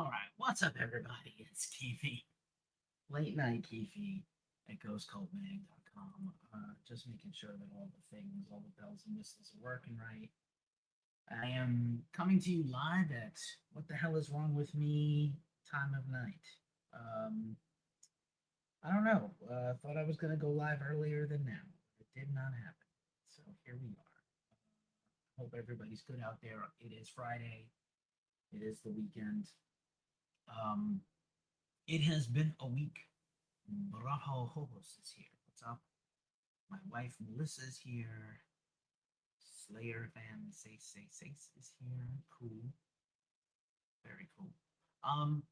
All right, what's up, everybody? It's Keefe, late night Keefe at ghostcultmag.com. Just making sure that all the things, all the bells and whistles are working right. I am coming to you live at what the hell is wrong with me time of night. Um, I don't know. Thought I was gonna go live earlier than now. It did not happen. So here we are. Hope everybody's good out there. It is Friday. It is the weekend. Um, It has been a week. Braho Hobos is here. What's up? My wife Melissa's here. Slayer fan say is here. Cool. Very cool. Um,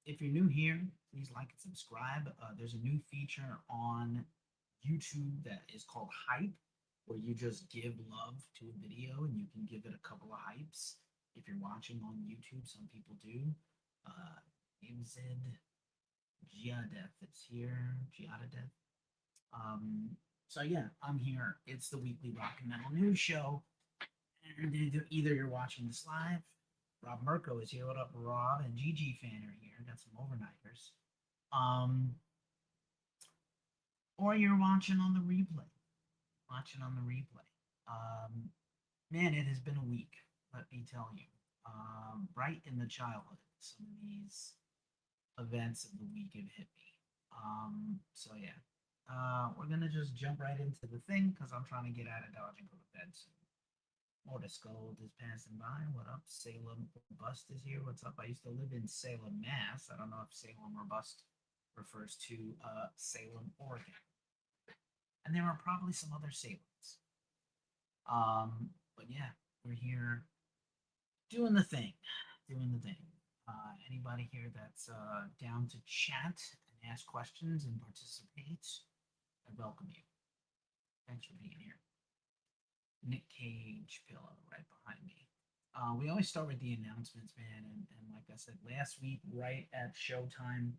if you're new here, please like and subscribe. There's a new feature on YouTube that is called Hype, where you just give love to a video and you can give it a couple of hypes. If you're watching on YouTube, some people do. Uh, Imzid Giadeth is here. Giadeth. So yeah, I'm here. It's the weekly rock and metal news show. And either you're watching this live, Rob Mirko is here. What up, Rob? And GG fan are here. Got some overnighters. Um, or you're watching on the replay. Watching on the replay. Um, Man, it has been a week. Let me tell you. Right in the childhood, some of these events of the week have hit me. So yeah, we're gonna just jump right into the thing because I'm trying to get out of Dodge and go to bed soon. Mortis Gold is passing by. What up? Salem Robust is here. What's up? I used to live in Salem, Mass. I don't know if Salem Robust refers to Salem, Oregon. And there are probably some other Salems. But yeah, we're here doing the thing. Doing the thing. Anybody here that's down to chat and ask questions and participate, I welcome you. Thanks for being here. Nick Cage pillow right behind me. We always start with the announcements, man. And like I said, last week, right at showtime,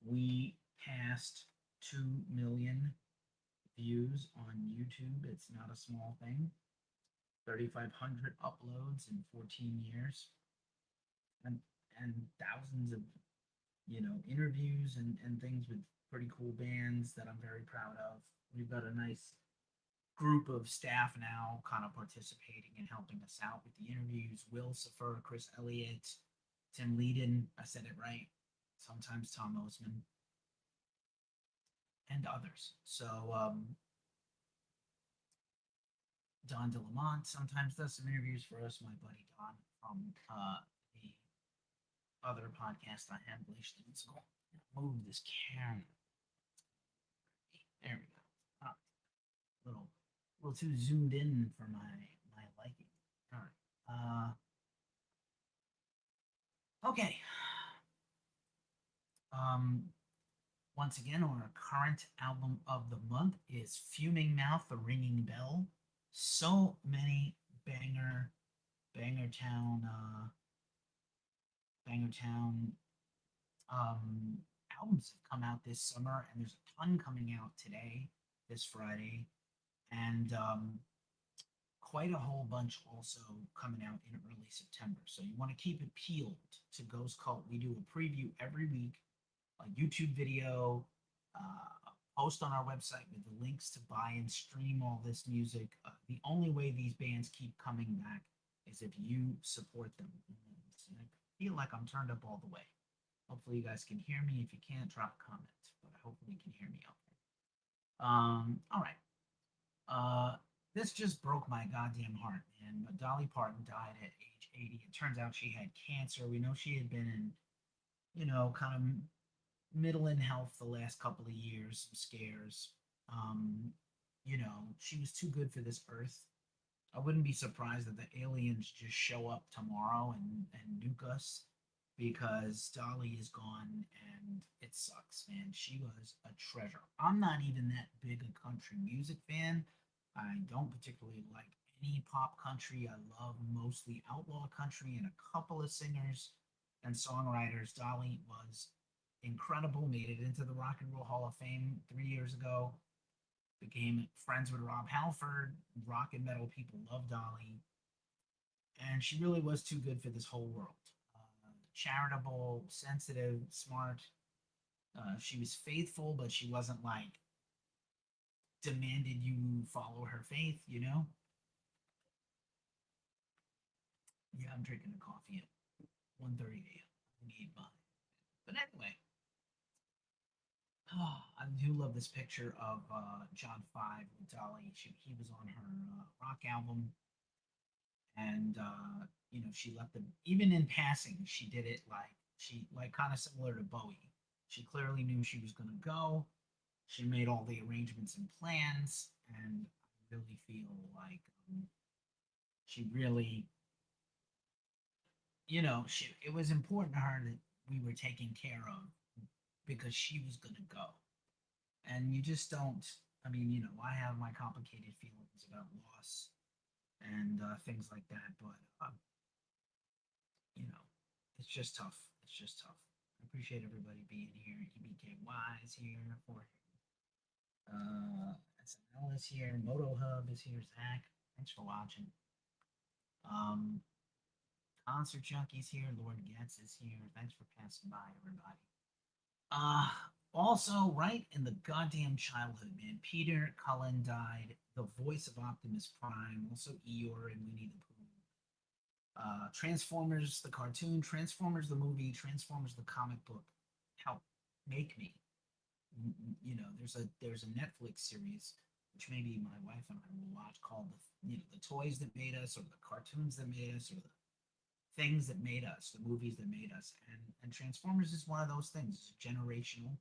we passed 2 million views on YouTube. It's not a small thing. 3,500 uploads in 14 years. And, and thousands of, interviews and things with pretty cool bands that I'm very proud of. We've got a nice group of staff now kind of participating and helping us out with the interviews. Will Safer, Chris Elliott, Tim Leedon, I said it right, sometimes Tom Osman, and others. So Don DeLamont sometimes does some interviews for us, my buddy Don from the other podcast I have, Livestream. So move this camera. There we go. Ah, little too zoomed in for my liking. All right. Okay. Um, Once again, our current album of the month is Fuming Mouth, The Ringing Bell. So many banger town, banger town albums have come out this summer, and there's a ton coming out today, this Friday, and quite a whole bunch also coming out in early September. So you want to keep it peeled to Ghost Cult. We do a preview every week, a YouTube video, a post on our website with the links to buy and stream all this music. The only way these bands keep coming back is if you support them. And I feel like I'm turned up all the way. Hopefully you guys can hear me. If you can't, drop a comment, but hopefully you can hear me okay. All right. This just broke my goddamn heart, man. But Dolly Parton died at age 80. It turns out she had cancer. We know she had been in, kind of middle in health the last couple of years, some scares. She was too good for this earth. I wouldn't be surprised that the aliens just show up tomorrow and nuke us because Dolly is gone and it sucks, man. She was a treasure. I'm not even that big a country music fan. I don't particularly like any pop country. I love mostly outlaw country and a couple of singers and songwriters. Dolly was incredible, made it into the Rock and Roll Hall of Fame 3 years ago, became friends with Rob Halford. Rock and metal people love Dolly, and she really was too good for this whole world. charitable, sensitive, smart. She was faithful, but she wasn't like demanded you follow her faith, you know? Yeah, I'm drinking a coffee at 1:30 a.m. I need mine. But anyway, I do love this picture of John 5 with Dolly. He was on her rock album, and she left them even in passing. She did it like kind of similar to Bowie. She clearly knew she was going to go. She made all the arrangements and plans, and I really feel like she really, it was important to her that we were taken care of because she was going to go. And you just don't. I mean, I have my complicated feelings about loss and things like that, but you know, it's just tough. It's just tough. I appreciate everybody being here. EBKY is here for SNL is here. Moto Hub is here. Zach, thanks for watching. Um, Concert Junkies here. Lord Getz is here. Thanks for passing by, everybody. Uh, Also, right in the goddamn childhood, man. Peter Cullen died. The voice of Optimus Prime. Also, Eeyore and Winnie the Pooh. Transformers the cartoon, Transformers the movie, Transformers the comic book helped make me. There's a Netflix series which maybe my wife and I will watch called the toys that made us, or the cartoons that made us, or the things that made us, the movies that made us, and Transformers is one of those things. It's generational,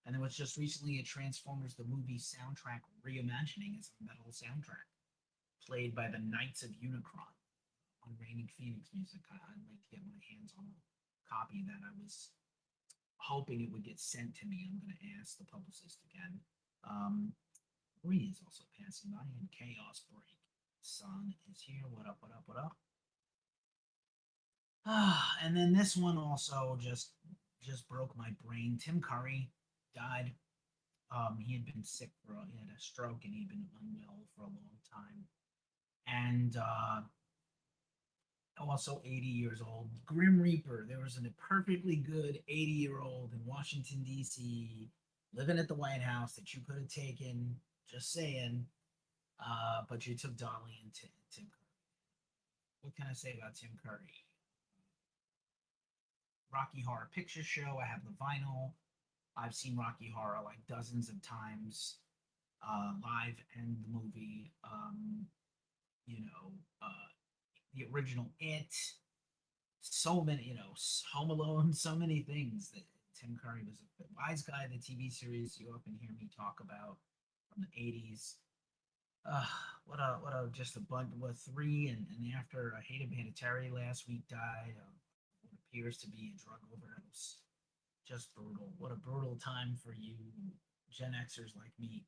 and there was just recently a Transformers the movie soundtrack reimagining as a metal soundtrack, played by the Knights of Unicron on Raining Phoenix music. I'd like to get my hands on a copy of that. I was hoping it would get sent to me. I'm going to ask the publicist again. Bree is also passing by, and Chaos Break. Sun is here. What up, what up, what up? And then this one also just broke my brain. Tim Curry died. He had been sick he had a stroke, and he'd been unwell for a long time. And also 80 years old. Grim Reaper. There was a perfectly good 80-year-old in Washington, D.C., living at the White House that you could have taken, just saying, but you took Dolly and Tim Curry. What can I say about Tim Curry? Rocky Horror Picture Show. I have the vinyl. I've seen Rocky Horror like dozens of times, live and the movie. The original It, so many, Home Alone, so many things that Tim Curry was a wise guy. The TV series you often hear me talk about from the 80s. What a just a bunch. What three and after Hayden Panettiere last week died of what appears to be a drug overdose. Just brutal. What a brutal time for you Gen Xers like me.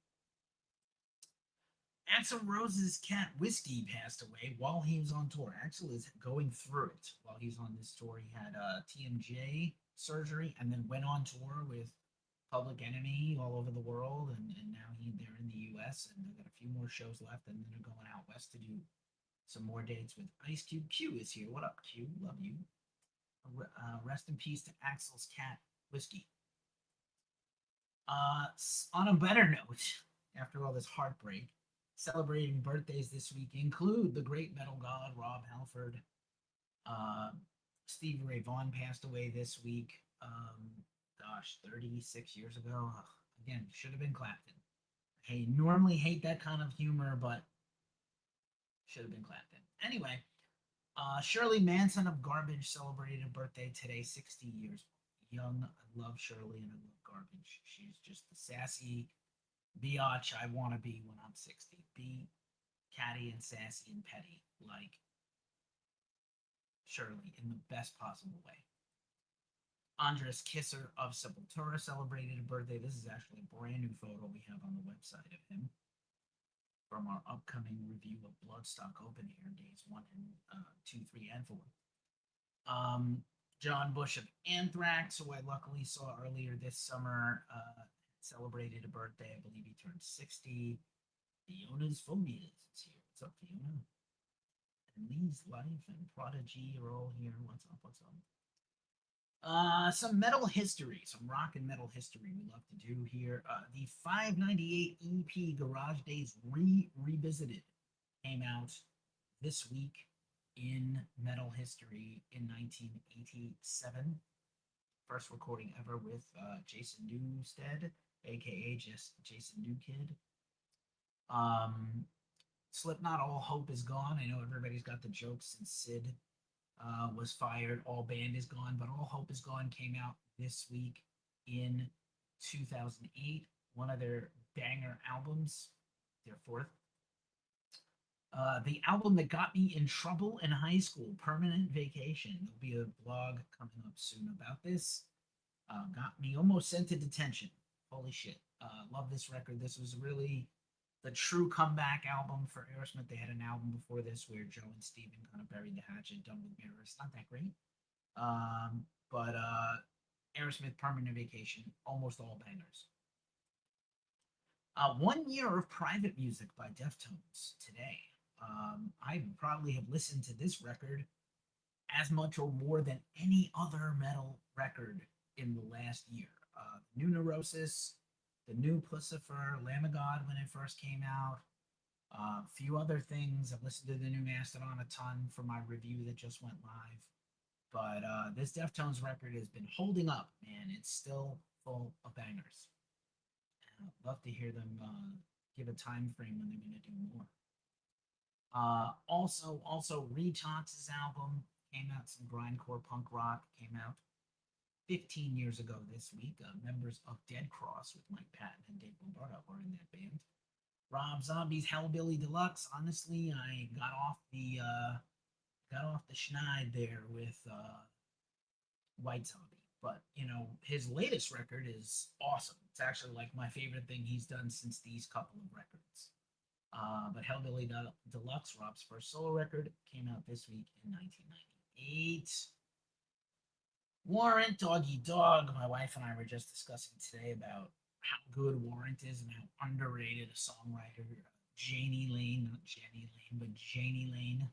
Axl Rose's cat Whiskey passed away while he was on tour. Axl is going through it while he's on this tour. He had TMJ surgery and then went on tour with Public Enemy all over the world, and now they're in the U.S. and they've got a few more shows left, and then they're going out west to do some more dates with Ice Cube. Q is here. What up, Q? Love you. Rest in peace to Axl's cat Whiskey. On a better note, after all this heartbreak, celebrating birthdays this week include the great metal god Rob Halford. Stevie Ray Vaughan passed away this week. 36 years ago. Again, should have been Clapton. I normally hate that kind of humor, but should have been Clapton. Anyway, Shirley Manson of Garbage celebrated a birthday today, 60 years young. I love Shirley and I love Garbage. She's just the sassy biatch I want to be when I'm 60. Be catty and sassy and petty, like Shirley, in the best possible way. Andres Kisser of Sepultura celebrated a birthday. This is actually a brand new photo we have on the website of him from our upcoming review of Bloodstock Open Air days 1 and 2, 3, and 4. John Bush of Anthrax, who I luckily saw earlier this summer, celebrated a birthday. I believe he turned 60. Fiona's Phobias is here. What's up, Fiona? And Lee's Life and Prodigy are all here. What's up? What's up? Some metal history, some rock and metal history we love to do here. The 598 EP Garage Days Revisited came out this week in metal history in 1987. First recording ever with Jason Newsted, aka Jason Newkid. Slipknot, All Hope Is Gone. I know everybody's got the jokes since Sid was fired. All Band Is Gone, but All Hope Is Gone came out this week in 2008. One of their banger albums, their fourth. The album that got me in trouble in high school, Permanent Vacation. There'll be a blog coming up soon about this. Got me almost sent to detention. Holy shit. Love this record. This was really the true comeback album for Aerosmith. They had an album before this where Joe and Steven kind of buried the hatchet, done with Mirrors. Not that great. But Aerosmith, Permanent Vacation, almost all bangers. 1 year of private music by Deftones today. I probably have listened to this record as much or more than any other metal record in the last year. New Neurosis, the new Pussifer, Lamb of God when it first came out, a few other things. I've listened to the new Mastodon a ton for my review that just went live. But this Deftones record has been holding up, man. It's still full of bangers. And I'd love to hear them give a time frame when they're going to do more. Also, Retox's album came out. Some grindcore punk rock came out 15 years ago this week. Members of Dead Cross with Mike Patton and Dave Lombardo were in that band. Rob Zombie's Hellbilly Deluxe. Honestly, I got off the schneid there with White Zombie, but you know his latest record is awesome. It's actually like my favorite thing he's done since these couple of records. But Hellbilly Deluxe, Rob's first solo record, came out this week in 1998. Warrant, Doggy Dog. My wife and I were just discussing today about how good Warrant is and how underrated a songwriter Janie Lane, not Jenny Lane, but Janie Lane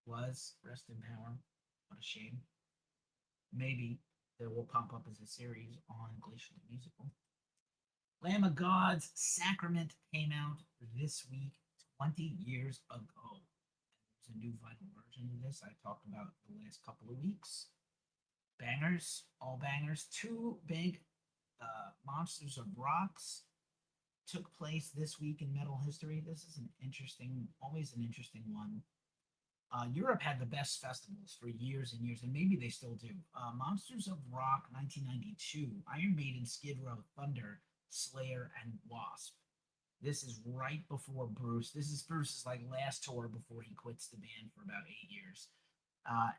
was. Rest in power. What a shame. Maybe that will pop up as a series on Glacial the Musical. Lamb of God's Sacrament came out this week 20 years ago. There's a new vinyl version of this I talked about the last couple of weeks. Bangers, all bangers. Two big Monsters of Rocks took place this week in metal history. This is always an interesting one. Europe had the best festivals for years and years, and maybe they still do. Monsters of Rock 1992, Iron Maiden, Skid Row, Thunder, Slayer, and Wasp. This is right before Bruce. This is Bruce's last tour before he quits the band for about 8 years.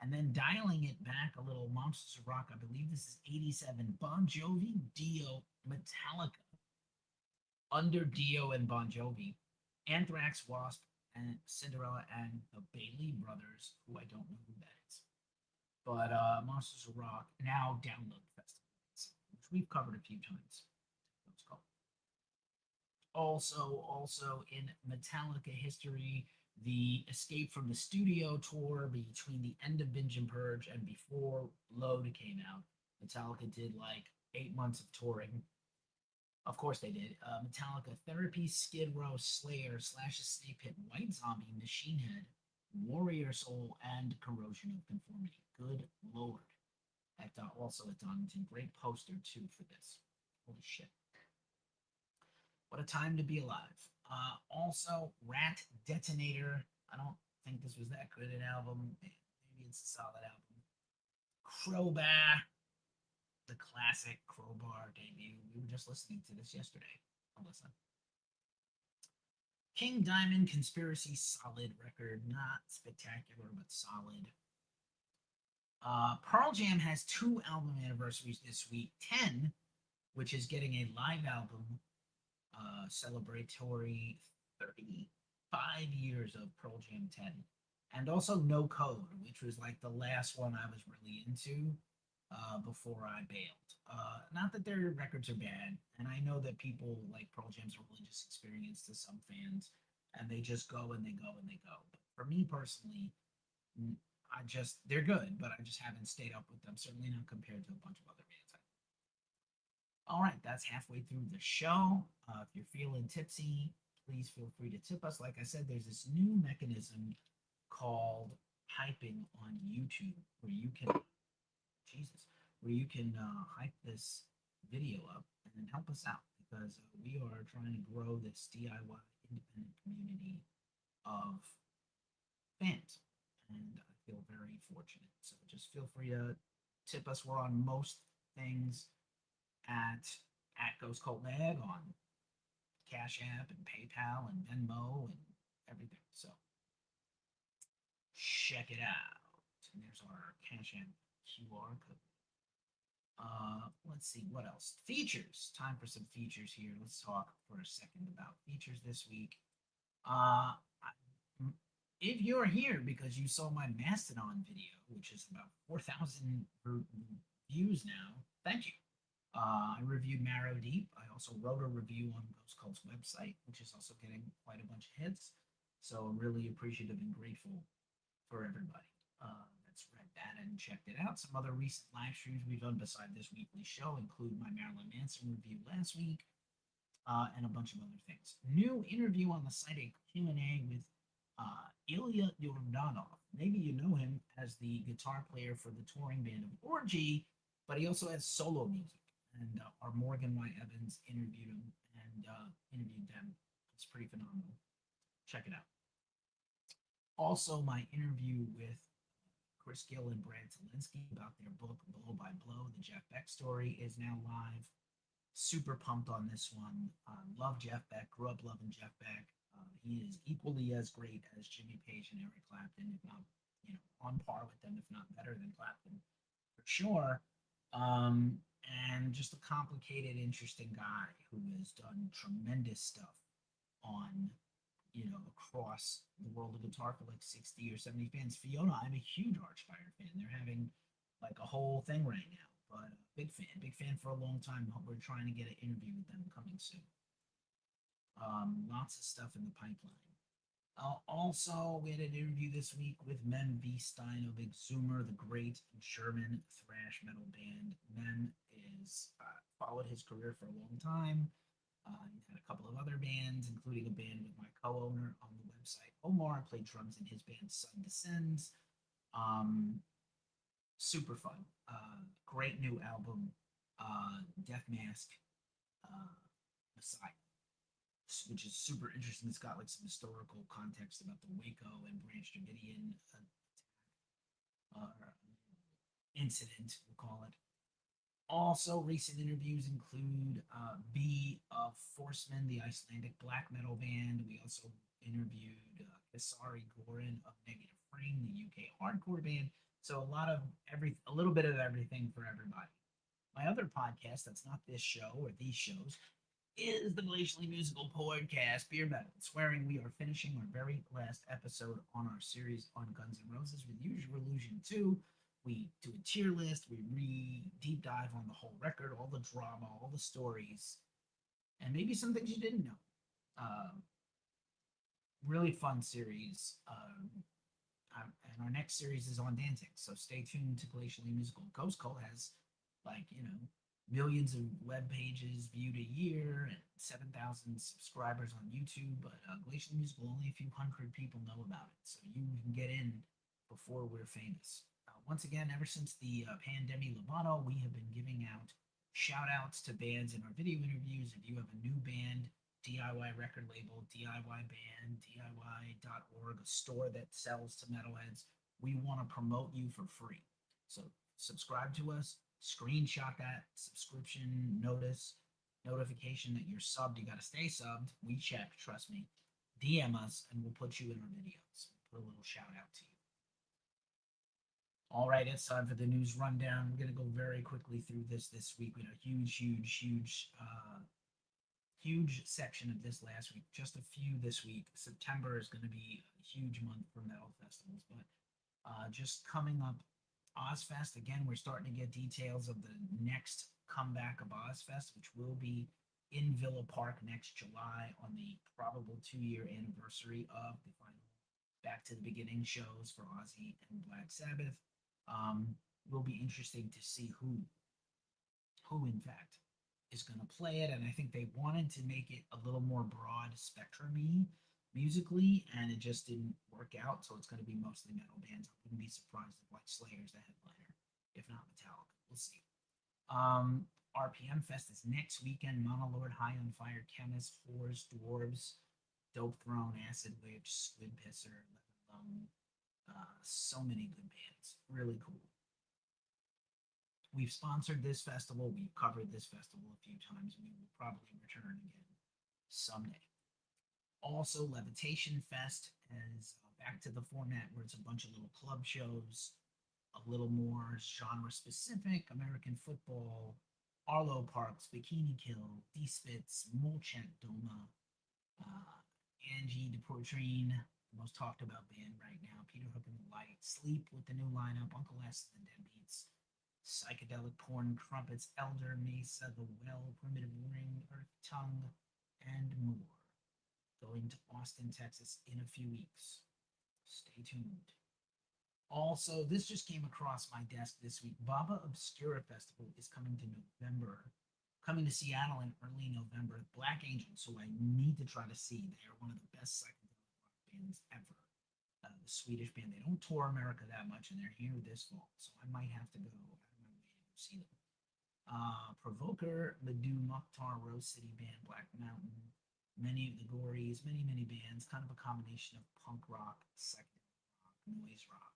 And then dialing it back a little, Monsters of Rock, I believe this is 87. Bon Jovi, Dio, Metallica. Under Dio and Bon Jovi. Anthrax, Wasp, and Cinderella, and the Bailey Brothers, who I don't know who that is. But Monsters of Rock, now Download Festival, which we've covered a few times. Also in Metallica history, the Escape from the Studio tour between the end of Binge and Purge and before Load came out. Metallica did 8 months of touring. Of course they did. Metallica, Therapy, Skid Row, Slayer, Slash Snake Pit, White Zombie, Machine Head, Warrior Soul, and Corrosion of Conformity. Good lord. Also at Donington. Great poster too for this. Holy shit. What a time to be alive. Also, Rat Detonator. I don't think this was that good an album. Maybe it's a solid album. Crowbar. The classic Crowbar debut. We were just listening to this yesterday. Alyssa. King Diamond, Conspiracy, solid record. Not spectacular, but solid. Pearl Jam has 2 album anniversaries this week. 10, which is getting a live album celebratory 35 years of Pearl Jam 10. And also No Code, which was the last one I was really into before I bailed. Not that their records are bad, and I know that people like Pearl Jam's a religious experience to some fans, and they just go and they go and they go. But for me personally, they're good, but I just haven't stayed up with them. Certainly not compared to a bunch of other bands. All right, that's halfway through the show. If you're feeling tipsy, please feel free to tip us. Like I said, there's this new mechanism called hyping on YouTube where you can, Jesus, where you can hype this video up and then help us out because we are trying to grow this DIY independent community of fans. And I feel very fortunate. So just feel free to tip us. We're on most things at Ghost Cult Mag on Cash App and PayPal and Venmo and everything. So check it out. And there's our Cash App QR code. Let's see what else. Features. Time for some features here. Let's talk for a second about features this week. If you're here because you saw my Mastodon video, which is about 4,000 views now, thank you. I reviewed Marrow Deep. I also wrote a review on Ghost Cult's website, which is also getting quite a bunch of hits. So I'm really appreciative and grateful for everybody that's read that and checked it out. Some other recent live streams we've done beside this weekly show include my Marilyn Manson review last week and a bunch of other things. New interview on the site, a Q&A with Ilya Yordanov. Maybe you know him as the guitar player for the touring band of Orgy, but he also has solo music. And our Morgan Y. Evans interviewed him and interviewed them. It's pretty phenomenal. Check it out. Also, my interview with Chris Gill and Brad Zelinsky about their book Blow by Blow, the Jeff Beck story, is now live. Super pumped on this one. Love Jeff Beck. Grew up loving Jeff Beck. He is equally as great as Jimmy Page and Eric Clapton, if not, on par with them, if not better than Clapton, for sure. And just a complicated, interesting guy who has done tremendous stuff on, across the world of guitar for like 60 or 70 fans. Fiona, I'm a huge Archfire fan. They're having like a whole thing right now, but big fan for a long time. We're trying to get an interview with them coming soon. Lots of stuff in the pipeline. Also, we had an interview this week with Mem V. Stein of Exhumer, the great German thrash metal band. Mem is followed his career for a long time. He had a couple of other bands, including a band with my co-owner on the website, Omar. Played drums in his band Sun Descends. Super fun. Great new album, Death Mask Messiah, which is super interesting. It's got like some historical context about the Waco and Branch Davidian incident, we'll call it. Also, recent interviews include B of Forceman, the Icelandic black metal band. We also interviewed Kasari Gorin of Negative Frame, the UK hardcore band. So a little bit of everything for everybody. My other podcast, that's not this show or these shows, is the Glacially Musical Podcast, Beer Metal. Swearing we are finishing our very last episode on our series on Guns N' Roses with Use Your Illusion 2. We do a tier list, we deep dive on the whole record, all the drama, all the stories, and maybe some things you didn't know. Really fun series. And our next series is on Danzig, so stay tuned to Glacially Musical. Ghost Cult has, millions of web pages viewed a year and 7,000 subscribers on YouTube, but Glacially Musical, only a few hundred people know about it, so you can get in before we're famous. Once again, ever since the Pandemic Lovato, we have been giving out shout outs to bands in our video interviews. If you have a new band, DIY record label, DIY band, DIY.org, a store that sells to metalheads, we want to promote you for free. So subscribe to us, screenshot that subscription notification that you're subbed. You got to stay subbed. We check, trust me. DM us, and we'll put you in our videos. Put a little shout out to you. All right, it's time for the news rundown. We're going to go very quickly through this week. We had a huge section of this last week. Just a few this week. September is going to be a huge month for metal festivals, but just coming up, Ozfest. Again, we're starting to get details of the next comeback of Ozfest, which will be in Villa Park next July on the probable 2-year anniversary of the final back to the beginning shows for Ozzy and Black Sabbath. Will be interesting to see who in fact is going to play it, and I think they wanted to make it a little more broad spectrum-y musically, and it just didn't work out. So it's going to be mostly metal bands. I wouldn't be surprised if like Slayer's the headliner, if not Metallica. We'll see. RPM Fest is next weekend. Monolord, High on Fire, Chemist, Whores, Dwarves, Dope Throne, Acid Witch, Squid Pisser, so many good bands. Really cool. We've sponsored this festival. We've covered this festival a few times. We will probably return again someday. Also, Levitation Fest is back to the format where it's a bunch of little club shows, a little more genre specific. American football, Arlo Parks, Bikini Kill, D-Spitz, Molchat Doma, Angie DePortrine, the most talked about band right now, Peter Hook and the Light, Sleep with the new lineup, Uncle S and the Deadbeats, Psychedelic Porn, Crumpets, Elder, Mesa, The Well, Primitive Ring, Earth Tongue, and more. Going to Austin, Texas in a few weeks. Stay tuned. Also, this just came across my desk this week. Baba Obscura Festival is coming to November, coming to Seattle in early November. Black Angels, who I need to try to see. They are one of the best psychedelic rock bands ever. The Swedish band. They don't tour America that much, and they're here this fall, so I might have to go out of my way to go see them. Provoker, Ledoux, Mokhtar, Rose City Band, Black Mountain, many of the Gories, many bands, kind of a combination of punk rock, psychedelic rock, noise rock,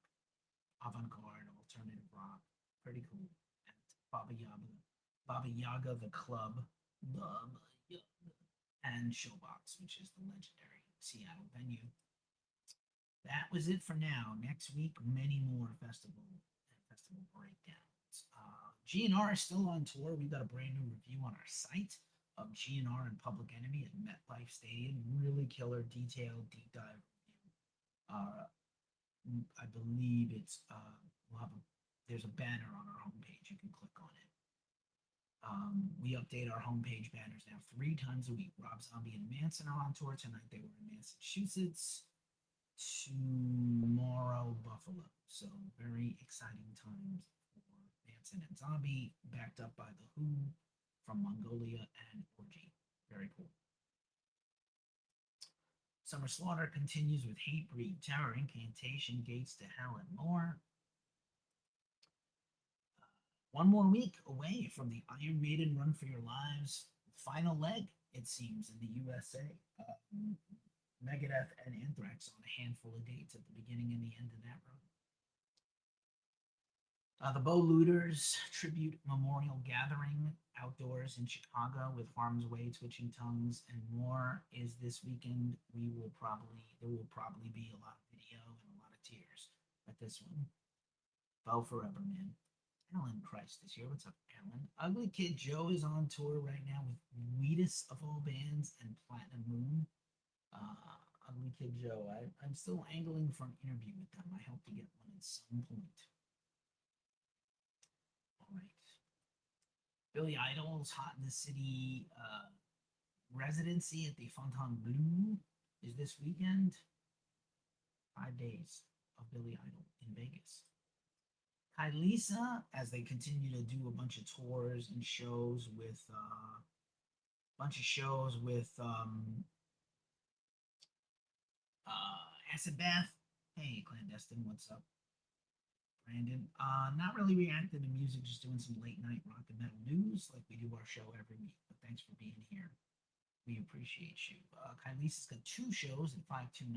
avant-garde, alternative rock, pretty cool. And Baba Yaga, the club, Baba Yaga, and Showbox, which is the legendary Seattle venue. That was it for now. Next week, many more festival breakdowns. GNR is still on tour. We've got a brand new review on our site of GNR and Public Enemy at MetLife Stadium. Really killer, detailed, deep dive review. I believe it's there's a banner on our homepage. You can click on it. We update our homepage banners now 3 times a week. Rob Zombie and Manson are on tour tonight. They were in Massachusetts. Tomorrow, Buffalo. So very exciting times for Manson and Zombie, backed up by the Who from Mongolia and Orgy. Very cool. Summer Slaughter continues with Hatebreed, Terror, Incantation, Gates to Hell, and more. One more week away from the Iron Maiden Run for Your Lives final leg, it seems, in the USA. Megadeth and Anthrax on a handful of dates at the beginning and the end of that run. The Bow Looters Tribute Memorial Gathering outdoors in Chicago with Harm's Way, Twitching Tongues, and more is this weekend. There will probably be a lot of video and a lot of tears at this one. Bow forever, man. Alan Christ is here. What's up, Alan? Ugly Kid Joe is on tour right now with Wheatus of all bands and Platinum Moon. Ugly Kid Joe. I'm still angling for an interview with them. I hope to get one at some point. All right. Billy Idol's Hot in the City residency at the Fontainebleau is this weekend. 5 days of Billy Idol in Vegas. Kylisa, as they continue to do a bunch of tours and shows with Acid Bath. Hey, Clandestine, what's up? Brandon. Not really reacting to music, just doing some late night rock and metal news like we do our show every week. But thanks for being here. We appreciate you. Kylisa's got 2 shows at 529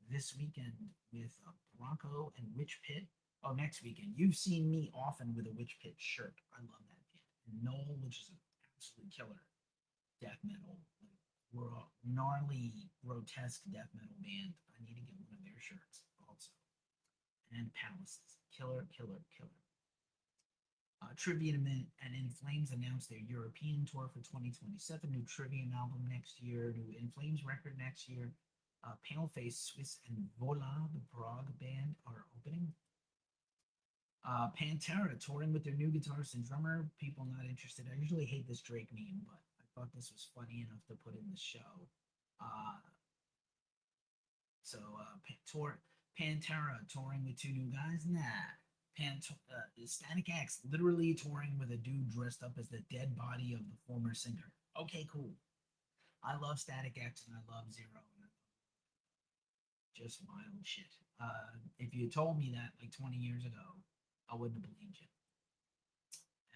this weekend with Bronco and Witch Pit. Oh, next weekend. You've seen me often with a Witch Pit shirt. I love that band. And Noel, which is an absolute killer death metal, like, gnarly, grotesque death metal band. I need to get one of their shirts also. And Palaces. Killer. Trivium and In Flames announced their European tour for 2027. New Trivium album next year. New In Flames record next year. Paleface, Swiss, and Vola, the Prague band, are opening. Pantera touring with their new guitarist and drummer. People not interested. I usually hate this Drake meme, but I thought this was funny enough to put in the show. So Pantera touring with two new guys? Nah. Static X literally touring with a dude dressed up as the dead body of the former singer. Okay, cool. I love Static X and I love Zero. Just wild shit. If you told me that like 20 years ago, I wouldn't have believed you.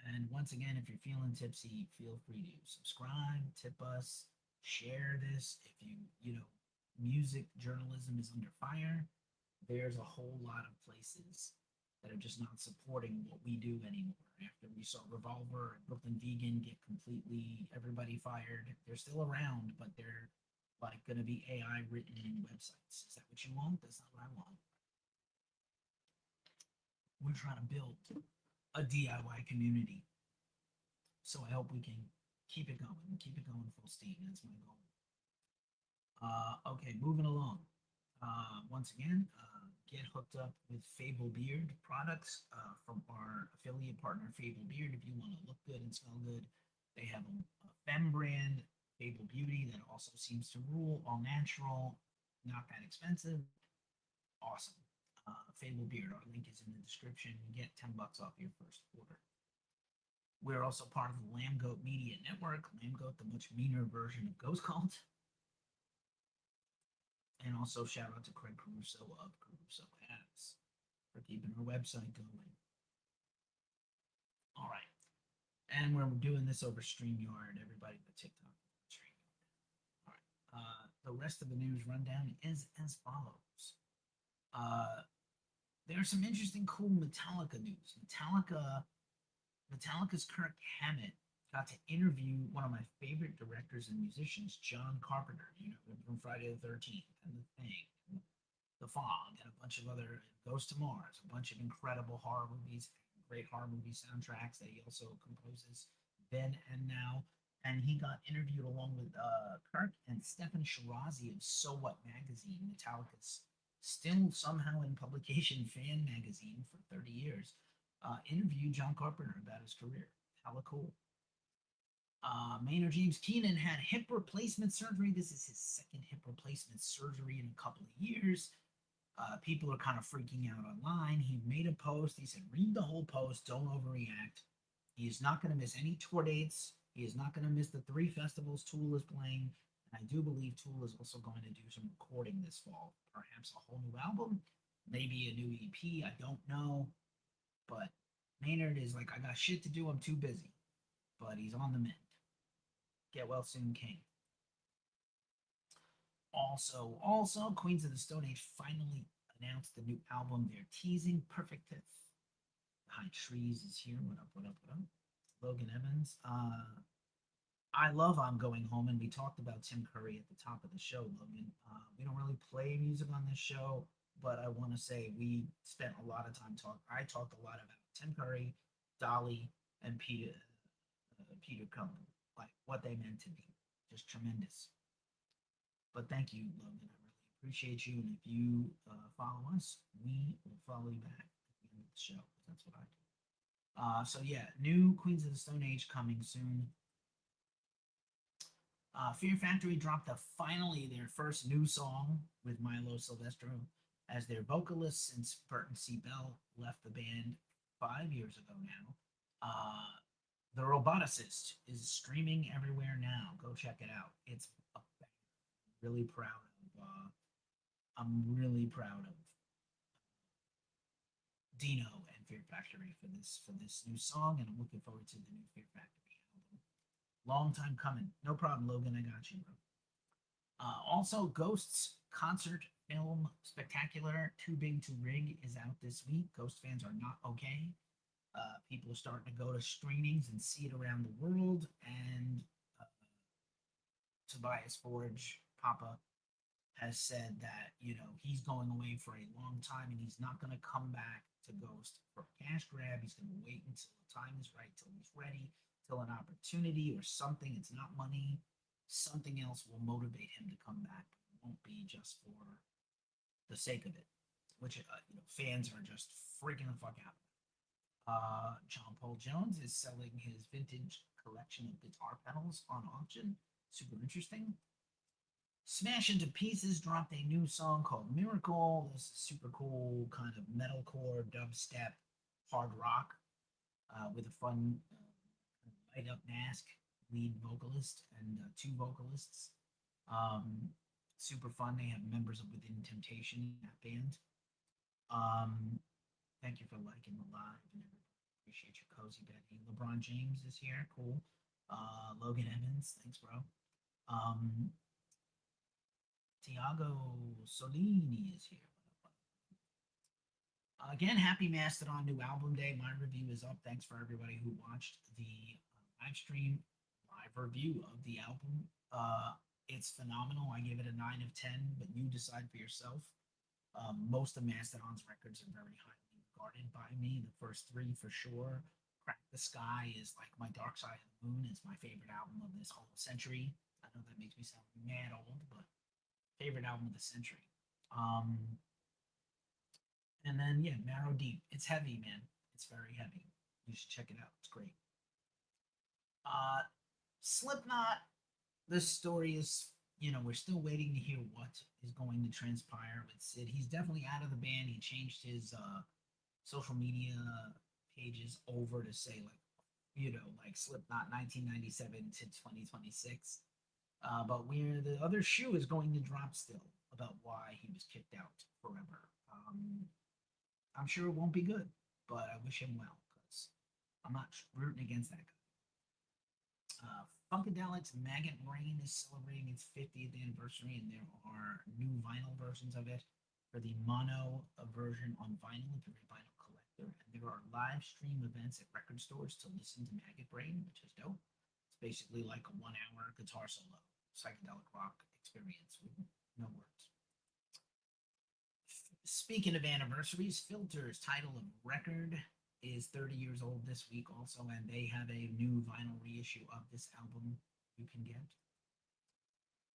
And once again, if you're feeling tipsy, feel free to subscribe, tip us, share this. If music journalism is under fire, there's a whole lot of places that are just not supporting what we do anymore. After we saw Revolver and Brooklyn Vegan get completely everybody fired, they're still around, but they're like going to be AI written in websites. Is that what you want? That's not what I want. We're trying to build a DIY community. So I hope we can keep it going full steam. That's my goal. Okay, moving along. Once again, get hooked up with Fable Beard products from our affiliate partner, Fable Beard. If you want to look good and smell good, they have a femme brand, Fable Beauty, that also seems to rule. All natural, not that expensive. Awesome. Fable Beard, our link is in the description. Get $10 off your first order. We're also part of the Lamb Goat Media Network. Lamb Goat, the much meaner version of Ghost Cult. And also shout out to Craig Caruso of Caruso Ads for keeping our website going. All right. And we're doing this over StreamYard, everybody but TikTok. StreamYard. All right. The rest of the news rundown is as follows. There's some interesting, cool Metallica news. Metallica's Kirk Hammett got to interview one of my favorite directors and musicians, John Carpenter, from Friday the 13th and The Thing, and The Fog, and a bunch of other Ghost to Mars, a bunch of incredible horror movies, great horror movie soundtracks that he also composes then and now. And he got interviewed along with Kirk and Stefan Shirazi of So What Magazine, Metallica's still somehow in publication fan magazine for 30 years. Interviewed John Carpenter about his career. Hella cool. Maynard James Keenan had hip replacement surgery. This is his second hip replacement surgery in a couple of years. People are kind of freaking out online. He made a post. He said, read the whole post. Don't overreact. He is not going to miss any tour dates. He is not going to miss the 3 festivals Tool is playing. And I do believe Tool is also going to do some recording this fall. Perhaps a whole new album. Maybe a new EP. I don't know. But Maynard is like, I got shit to do. I'm too busy. But he's on the mend. Get well soon, King. Also, Queens of the Stone Age finally announced the new album they're teasing, Perfectith. High Trees is here. What up? Logan Evans. I love I'm Going Home, and we talked about Tim Curry at the top of the show, Logan. We don't really play music on this show, but I want to say we spent a lot of time talking. I talked a lot about Tim Curry, Dolly, and Peter Cohen, like what they meant to me. Just tremendous. But thank you, Logan. I really appreciate you. And if you follow us, we will follow you back at the end of the show. That's what I do. So yeah, new Queens of the Stone Age coming soon. Fear Factory dropped finally their first new song with Milo Silvestro as their vocalist since Burton C. Bell left the band 5 years ago now. The Roboticist is streaming everywhere now. Go check it out. It's really proud of. I'm really proud of Dino and Fear Factory for this new song, and I'm looking forward to the new Fear Factory album. Long time coming. No problem, Logan. I got you, bro. Also, Ghosts concert film spectacular Too Big to Rig is out this week. Ghost fans are not okay. People are starting to go to screenings and see it around the world. And Tobias Forge, Papa, has said that he's going away for a long time and he's not going to come back to Ghost for a cash grab. He's going to wait until the time is right, till he's ready, till an opportunity or something. It's not money. Something else will motivate him to come back. It won't be just for the sake of it, which fans are just freaking the fuck out. John Paul Jones is selling his vintage collection of guitar pedals on auction. Super interesting. Smash Into Pieces dropped a new song called Miracle. This is super cool, kind of metalcore, dubstep, hard rock, with a fun light up mask, lead vocalist, and two vocalists. Um, Super fun. They have members of Within Temptation in that band. Um, Thank you for liking the live and everybody. Appreciate your cozy Betty. LeBron James is here. Cool. Logan Evans. Thanks, bro. Um, Tiago Solini is here. Again, happy Mastodon new album day. My review is up. Thanks for everybody who watched the live stream live review of the album. It's phenomenal. I give it a 9 of 10, but you decide for yourself. Most of Mastodon's records are very highly regarded by me. The first three for sure. Crack the Sky is like my Dark Side of the Moon. It's my favorite album of this whole century. I know that makes me sound mad old, but favorite album of the century. And then yeah, Marrow Deep. It's heavy, man. It's very heavy. You should check it out. It's great. Uh, Slipknot. This story is, we're still waiting to hear what is going to transpire with Sid. He's definitely out of the band. He changed his social media pages over to say like Slipknot 1997 to 2026. But where the other shoe is going to drop still about why he was kicked out forever. I'm sure it won't be good, but I wish him well because I'm not rooting against that guy. Funkadelic's Maggot Brain is celebrating its 50th anniversary, and there are new vinyl versions of it for the mono version on vinyl if you're a vinyl collector. And there are live stream events at record stores to listen to Maggot Brain, which is dope. It's basically like a 1 hour guitar solo, psychedelic rock experience with no words. Speaking of anniversaries, Filter's title of record is 30 years old this week also, and they have a new vinyl reissue of this album you can get.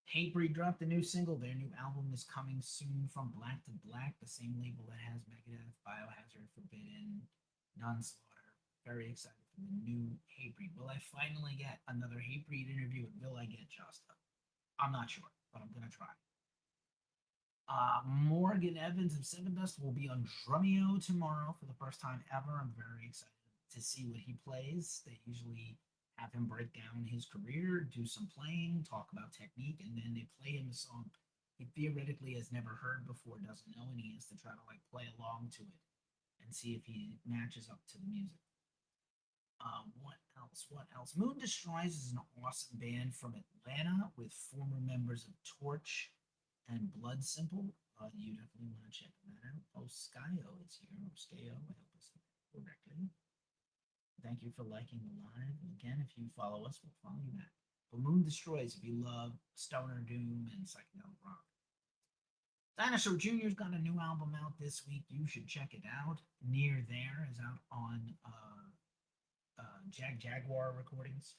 Hatebreed dropped a new single. Their new album is coming soon from Black to Black, the same label that has Megadeth, Biohazard, Forbidden, Nonslaughter. Very excited for the new Hatebreed. Will I finally get another Hatebreed interview, and will I get Josta? I'm not sure, but I'm going to try. Morgan Evans of Sevendust will be on Drumeo tomorrow for the first time ever. I'm very excited to see what he plays. They usually have him break down his career, do some playing, talk about technique, and then they play him a song he theoretically has never heard before, doesn't know, and he has to try to play along to it and see if he matches up to the music. What else? What else? Moon Destroys is an awesome band from Atlanta with former members of Torch and Blood Simple. You definitely want to check that out. Oh, Skyo is here. Oh, Skyo, I hope I said that correctly. Thank you for liking the live. And again, if you follow us, we'll follow you back. But Moon Destroys if you love stoner doom and psychedelic rock. Dinosaur Jr.'s got a new album out this week. You should check it out. Near There is out on Jaguar Recordings.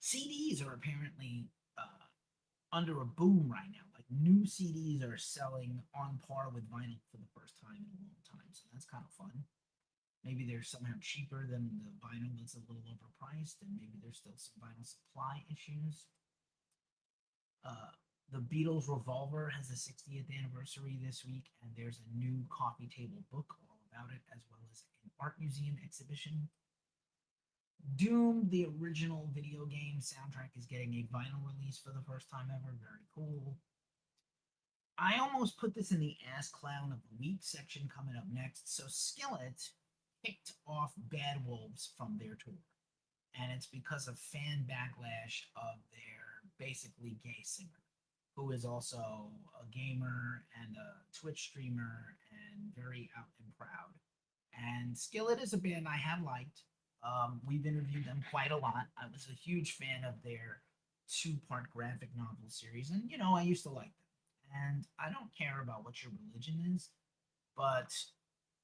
CDs are apparently under a boom right now. Like new CDs are selling on par with vinyl for the first time in a long time. So that's kind of fun. Maybe they're somehow cheaper than the vinyl that's a little overpriced, and maybe there's still some vinyl supply issues. The Beatles Revolver has a 60th anniversary this week, and there's a new coffee table book all about it, as well as an art museum exhibition. Doom, the original video game soundtrack, is getting a vinyl release for the first time ever. Very cool. I almost put this in the Ass Clown of the Week section coming up next. So Skillet kicked off Bad Wolves from their tour. And it's because of fan backlash of their basically gay singer, who is also a gamer and a Twitch streamer and very out and proud. And Skillet is a band I have liked. We've interviewed them quite a lot. I was a huge fan of their 2-part graphic novel series, and I used to like them. And I don't care about what your religion is, but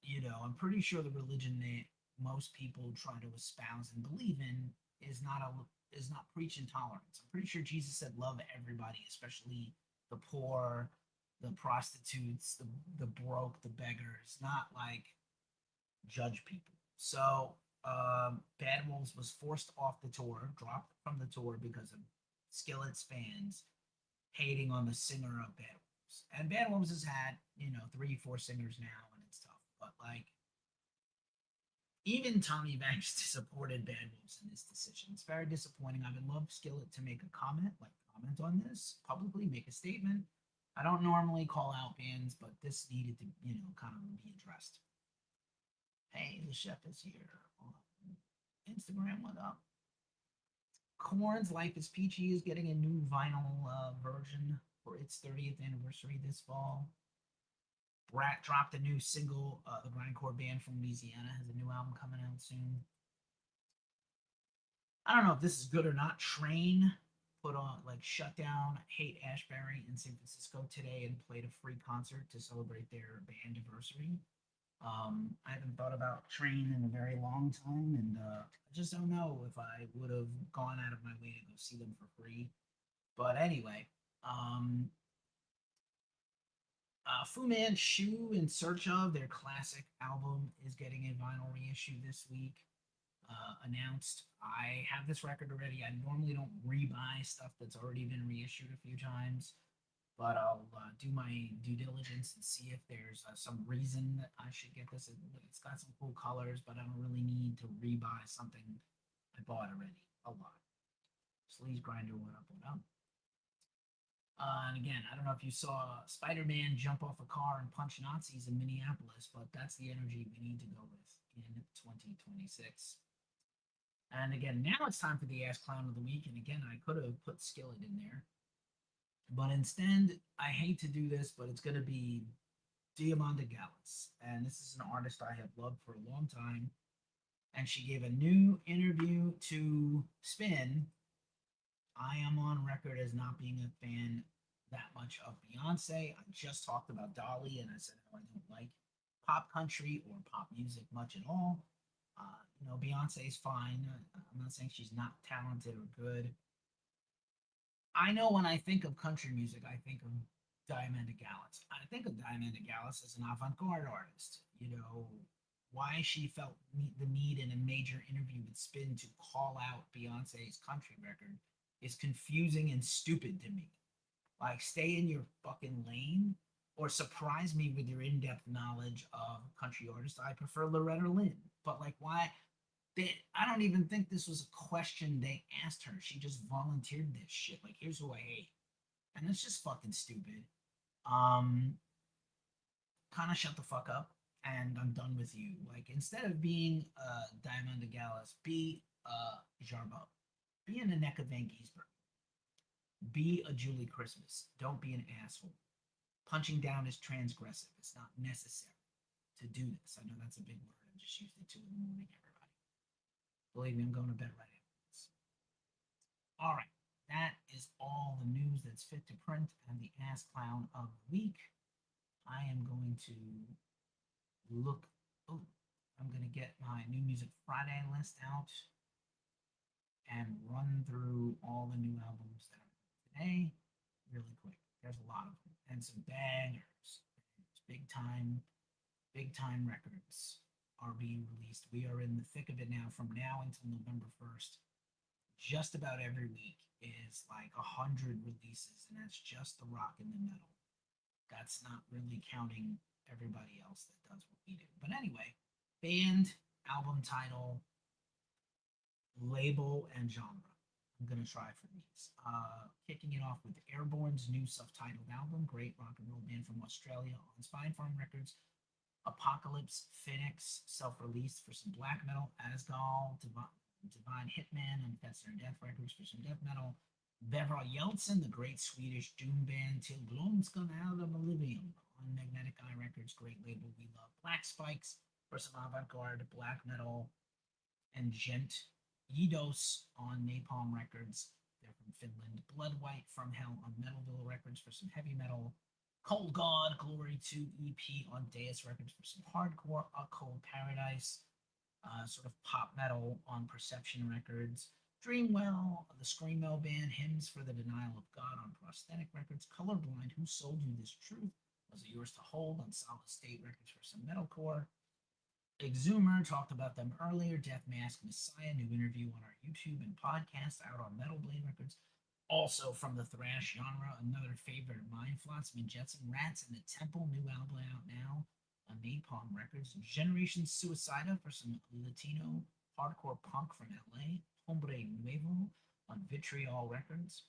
I'm pretty sure the religion that most people try to espouse and believe in is not preach intolerance. I'm pretty sure Jesus said love everybody, especially the poor, the prostitutes, the broke, the beggars, not judge people. So Bad Wolves was forced off the tour, dropped from the tour because of Skillet's fans hating on the singer of Bad Wolves. And Bad Wolves has had, 3, 4 singers now, and it's tough. But like, even Tommy Banks supported Bad Wolves in this decision. It's very disappointing. I would love Skillet to make a comment on this publicly, make a statement. I don't normally call out bands, but this needed to, kind of be addressed. Hey, the chef is here on Instagram. What up? Korn's Life is Peachy is getting a new vinyl version for its 30th anniversary this fall. Brat dropped a new single. The grindcore band from Louisiana has a new album coming out soon. I don't know if this is good or not. Train shut down Hate Ashbury in San Francisco today and played a free concert to celebrate their band anniversary. I haven't thought about Train in a very long time, and I just don't know if I would have gone out of my way to go see them for free. But anyway, Fu Manchu in Search of, their classic album, is getting a vinyl reissue this week. Announced. I have this record already. I normally don't rebuy stuff that's already been reissued a few times, but I'll do my due diligence and see if there's some reason that I should get this. It's got some cool colors, but I don't really need to rebuy something I bought already a lot. Sleaze Grinder, what up, what up? And again, I don't know if you saw Spider-Man jump off a car and punch Nazis in Minneapolis, but that's the energy we need to go with in 2026. And again, now it's time for the Ask Clown of the Week. And again, I could have put Skillet in there. But instead, I hate to do this, but it's going to be Diamanda Gallas. And this is an artist I have loved for a long time. And she gave a new interview to Spin. I am on record as not being a fan that much of Beyonce. I just talked about Dolly, and I said how I don't like pop country or pop music much at all. Beyonce is fine. I'm not saying she's not talented or good. I know when I think of country music, I think of Diamanda Gallas. I think of Diamanda Gallas as an avant-garde artist. Why she felt the need in a major interview with Spin to call out Beyonce's country record is confusing and stupid to me. Like, stay in your fucking lane or surprise me with your in-depth knowledge of country artists. I prefer Loretta Lynn, but why? I don't even think this was a question they asked her. She just volunteered this shit. Here's who I hate, and it's just fucking stupid. Kind of shut the fuck up, and I'm done with you. Instead of being Diamanda Gallas, be Jarbo. Be in the neck of Van Giesberg. Be a Julie Christmas. Don't be an asshole. Punching down is transgressive. It's not necessary to do this. I know that's a big word. I just used it 2 in the morning, everybody. Believe me, I'm going to bed right after this. All right. That is all the news that's fit to print and the Ask Clown of the Week. I am going to look. Oh, I'm going to get my New Music Friday list out and run through all the new albums that are today really quick. There's a lot of them and some bangers. Big time records are being released. We are in the thick of it now. From now until November 1st, just about every week is 100 releases, and that's just the rock and the metal. That's not really counting everybody else that does what we do. But anyway, band, album title, label, and genre. I'm going to try for these. Kicking it off with Airborne's new self-titled album, great rock and roll band from Australia on Spine Farm Records. Apocalypse Phoenix, self-released for some black metal. Asgal, Divine Hitman on Fetzer Death Records for some death metal. Beverl Yeltsin, the great Swedish doom band Till Blomskan out of Oblivion on Magnetic Eye Records, great label we love. Black Spikes for some avant-garde black metal. And Gent Yidos on Napalm Records. They're from Finland. Blood White from Hell on Metalville Records for some heavy metal. Cold God Glory 2 EP on Deus Records for some hardcore. A Cold Paradise, sort of pop metal on Perception Records. Dreamwell, the Screamo band, Hymns for the Denial of God on Prosthetic Records. Colorblind, Who Sold You This Truth? Was It Yours to Hold on Solid State Records for some metalcore. Exhumer, talked about them earlier. Death Mask Messiah, new interview on our YouTube and podcast out on Metal Blade Records. Also from the thrash genre, another favorite of mine, Flotsam and Jetsam, Rats in the Temple, new album out now on Napalm Records. Generation Suicida for some Latino hardcore punk from LA. Hombre Nuevo on Vitriol Records.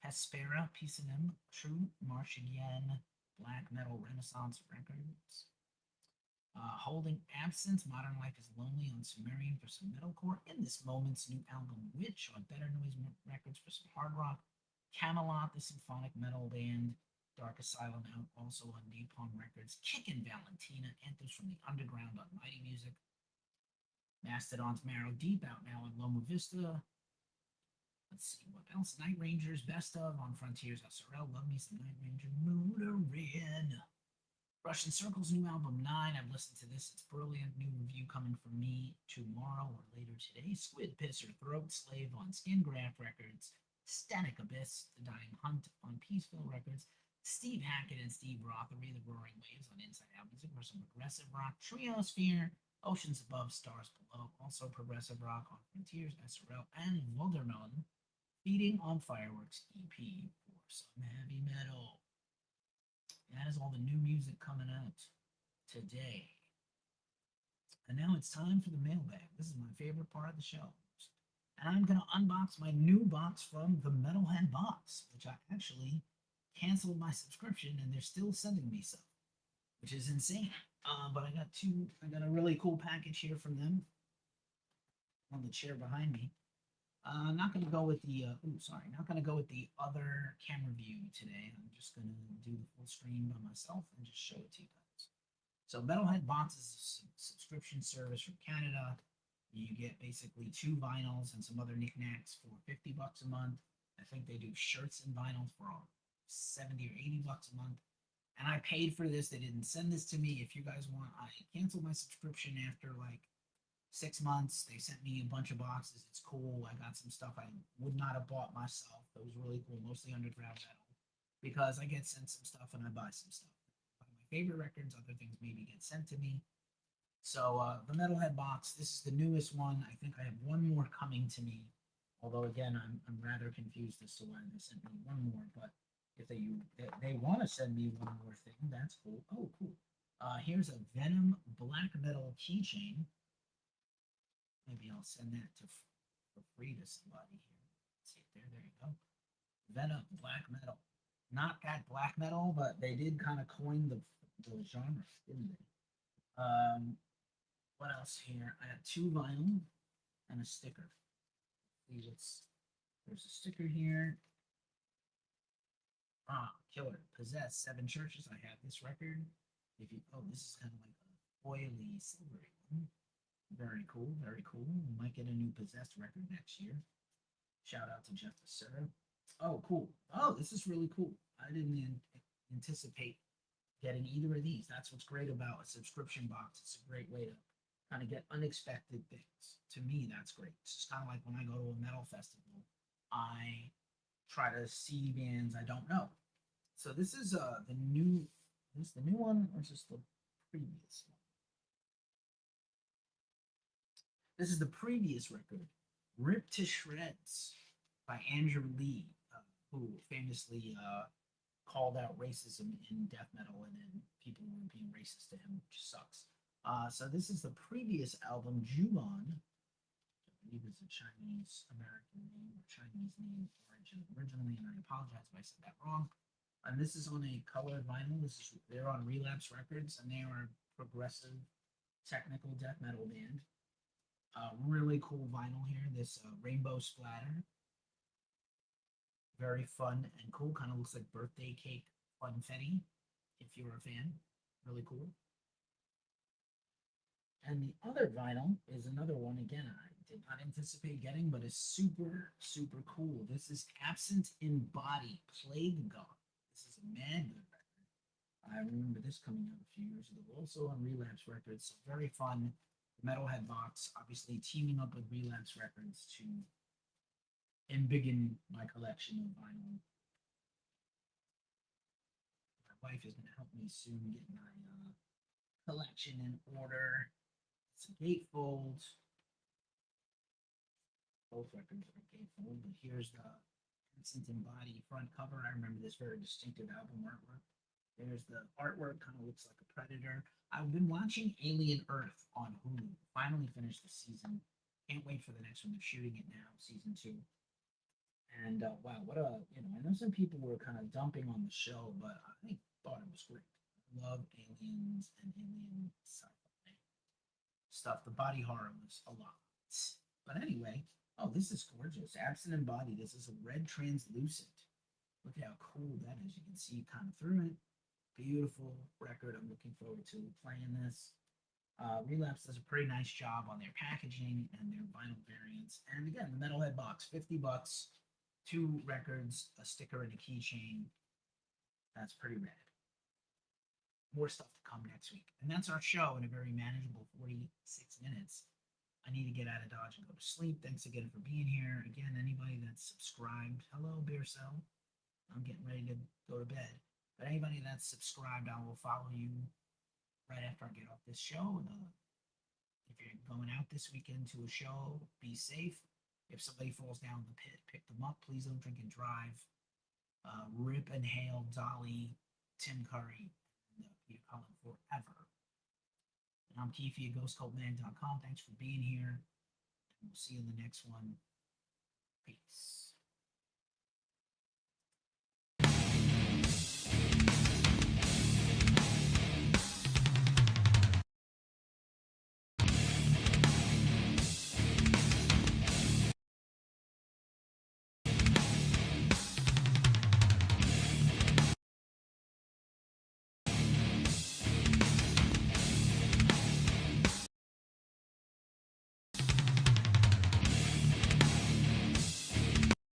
Hespera, Them, True, March Again, Black Metal Renaissance Records. Holding Absence, Modern Life is Lonely on Sumerian for some metalcore. In This Moment's new album, Witch on Better Noise Records for some hard rock. Camelot, the symphonic metal band. Dark Asylum out also on Napalm Records. Kickin' Valentina, Anthems from the Underground on Mighty Music. Mastodon's Marrow Deep out now on Loma Vista. Let's see what else. Night Rangers, Best of on Frontiers SRL. Love me some Night Ranger. Motorin. Russian Circle's new album 9. I've listened to this. It's brilliant. New review coming from me tomorrow or later today. Squid Pisser, Throat Slave on Skingraph Records. Static Abyss, The Dying Hunt on Peaceful Records. Steve Hackett and Steve Rothery, The Roaring Waves on Inside Out Music for some progressive rock. Triosphere, Oceans Above, Stars Below, also progressive rock on Frontiers SRL. And Wuldermelon, Feeding on Fireworks EP for some heavy metal. That is all the new music coming out today. And now it's time for the mailbag. This is my favorite part of the show. And I'm going to unbox my new box from the Metalhead Box, which I actually canceled my subscription and they're still sending me stuff, which is insane. But I got a really cool package here from them on the chair behind me. Not going to go with the, not going to go with the other camera view today. I'm just going to do the full screen by myself and just show it to you guys. So Metalhead Box is a subscription service from Canada. You get basically 2 vinyls and some other knickknacks for $50 a month. I think they do shirts and vinyls for $70 or $80 a month. And I paid for this. They didn't send this to me. If you guys want, I canceled my subscription after like 6 months. They sent me a bunch of boxes. It's cool. I got some stuff I would not have bought myself. That was really cool, mostly underground metal, because I get sent some stuff and I buy some stuff. My favorite records, other things maybe get sent to me. So the Metalhead Box, this is the newest one. I think I have one more coming to me. Although again, I'm rather confused as to why they sent me one more. But if they want to send me one more thing, that's cool. Oh, cool. Here's a Venom Black Metal keychain. Maybe I'll send that for free to somebody here. Let's see it there. There you go. Venom Black Metal. Not that black metal, but they did kind of coin the genre, didn't they? What else here? I have 2 vinyl and a sticker. See what's there's a sticker here. Killer. Possess 7 Churches. I have this record. This is kind of like a oily silvery one. Very cool, very cool. We might get a new Possessed record next year. Shout out to Jeff Becerra. Oh, cool. Oh, this is really cool. I didn't anticipate getting either of these. That's what's great about a subscription box. It's a great way to kind of get unexpected things. To me, that's great. It's just kind of like when I go to a metal festival, I try to see bands I don't know. So this is the new one, or is this the previous one? This is the previous record, Ripped to Shreds by Andrew Lee, who famously called out racism in death metal, and then people were being racist to him, which sucks. So this is the previous album, Juon, I believe is a Chinese American name or Chinese name originally, and I apologize if I said that wrong. And this is on a colored vinyl. They're on Relapse Records, and they are a progressive technical death metal band. Really cool vinyl here. This rainbow splatter. Very fun and cool. Kind of looks like birthday cake funfetti, if you're a fan. Really cool. And the other vinyl is another one, again, I did not anticipate getting, but it's super, super cool. This is Absent in Body, Plague God. This is a mad good record. I remember this coming out a few years ago, also on Relapse Records. So very fun. Metalhead Box, obviously teaming up with Relapse Records to embiggen my collection of vinyl. My wife is going to help me soon get my collection in order. It's a gatefold. Both records are gatefold, but here's the Vincent and Body front cover. I remember this very distinctive album artwork. There's the artwork, kind of looks like a predator. I've been watching Alien Earth on Hulu. Finally finished the season. Can't wait for the next one. They're shooting it now, season two. And wow, what a I know some people were kind of dumping on the show, but I thought it was great. I love aliens and alien sci-fi stuff. The body horror was a lot. But anyway, oh, this is gorgeous. Absent and Body. This is a red translucent. Look at how cool that is. You can see kind of through it. Beautiful record. I'm looking forward to playing this. Relapse does a pretty nice job on their packaging and their vinyl variants. And again, the Metalhead box, $50, 2 records, a sticker, and a keychain. That's pretty rad. More stuff to come next week. And that's our show in a very manageable 46 minutes. I need to get out of Dodge and go to sleep. Thanks again for being here. Again, anybody that's subscribed, hello, Beer Cell. I'm getting ready to go to bed. But anybody that's subscribed, I will follow you right after I get off this show. If you're going out this weekend to a show, be safe. If somebody falls down the pit, pick them up. Please don't drink and drive. Rip and hail Dolly, Tim Curry, and Peter Cullen forever. And I'm Keefe at ghostcultmag.com. Thanks for being here. And we'll see you in the next one. Peace.